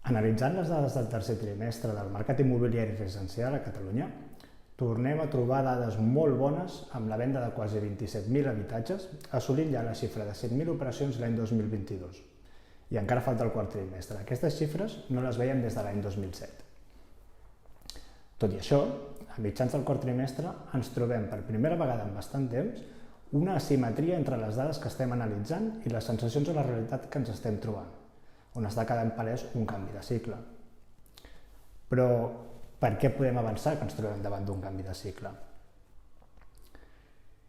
Analitzant les dades del tercer trimestre del mercat immobiliari residencial a Catalunya, tornem a trobar dades molt bones amb la venda de quasi 27.000 habitatges, assolint ja la xifra de 100.000 operacions l'any 2022. I encara falta el quart trimestre. Aquestes xifres no les veiem des de l'any 2007. Tot i això, a mitjans del quart trimestre ens trobem per primera vegada en bastant temps una asimetria entre les dades que estem analitzant i les sensacions de la realitat que ens estem trobant, on està quedant palès un canvi de cicle. Però per què podem avançar que ens trobem davant d'un canvi de cicle?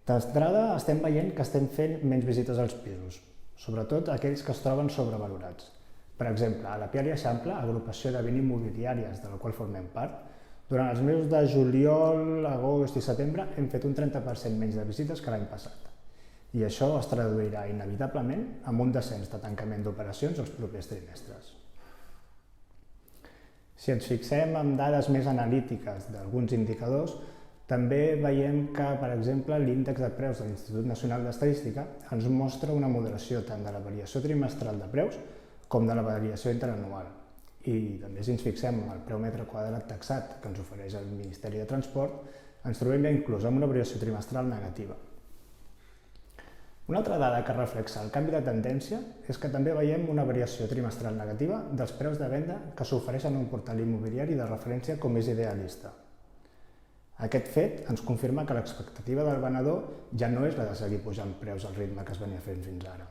D'entrada estem veient que estem fent menys visites als pisos, sobretot aquells que es troben sobrevalorats. Per exemple, a la Piar i Eixample, agrupació de 20 immobiliàries de la qual formem part, durant els mesos de juliol, agost i setembre hem fet un 30% menys de visites que l'any passat. I això es traduirà inevitablement amb un descens de tancament d'operacions els propers trimestres. Si ens fixem en dades més analítiques d'alguns indicadors, també veiem que, per exemple, l'índex de preus de l'Institut Nacional d'Estadística ens mostra una moderació tant de la variació trimestral de preus com de la variació interanual. I també si ens fixem en el preu metre quadrat taxat que ens ofereix el Ministeri de Transport, ens trobem ja inclús amb una variació trimestral negativa. Una altra dada que reflexa el canvi de tendència és que també veiem una variació trimestral negativa dels preus de venda que s'ofereixen a un portal immobiliari de referència com és Idealista. Aquest fet ens confirma que l'expectativa del venedor ja no és la de seguir pujant preus al ritme que es venia fent fins ara.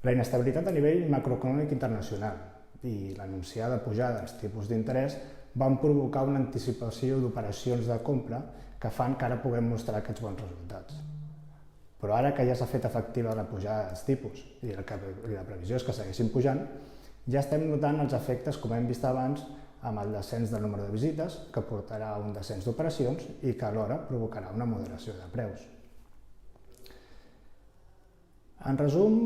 La inestabilitat a nivell macroeconòmic internacional i l'anunciada pujada dels tipus d'interès van provocar una anticipació d'operacions de compra que fan que ara puguem mostrar aquests bons resultats. Però ara que ja s'ha fet efectiva la pujada dels tipus i la previsió és que segueixin pujant, ja estem notant els efectes, com hem vist abans, amb el descens del número de visites, que portarà a un descens d'operacions i que alhora provocarà una moderació de preus. En resum,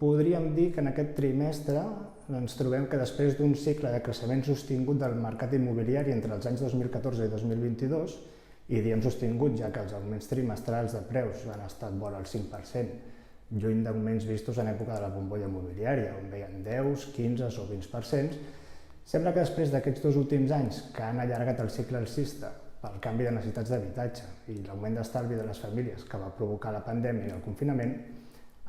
podríem dir que en aquest trimestre ens trobem que després d'un cicle de creixement sostingut del mercat immobiliari entre els anys 2014 i 2022, i diem sostingut ja que els augments trimestrals de preus han estat vora el 5%, lluny d'augments vistos en època de la bombolla immobiliària, on veien 10, 15 o 20%, sembla que després d'aquests dos últims anys que han allargat el cicle alcista pel canvi de necessitats d'habitatge i l'augment d'estalvi de les famílies que va provocar la pandèmia i el confinament,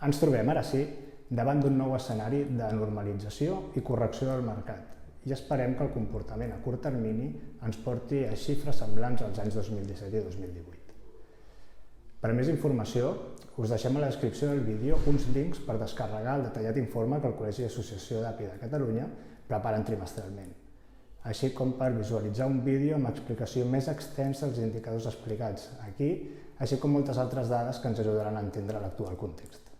ens trobem ara sí davant d'un nou escenari de normalització i correcció del mercat i esperem que el comportament a curt termini ens porti a xifres semblants als anys 2017 i 2018. Per més informació, us deixem a la descripció del vídeo uns links per descarregar el detallat informe que el Col·legi d'Associació d'API de Catalunya preparen trimestralment, així com per visualitzar un vídeo amb explicació més extensa dels indicadors explicats aquí, així com moltes altres dades que ens ajudaran a entendre l'actual context.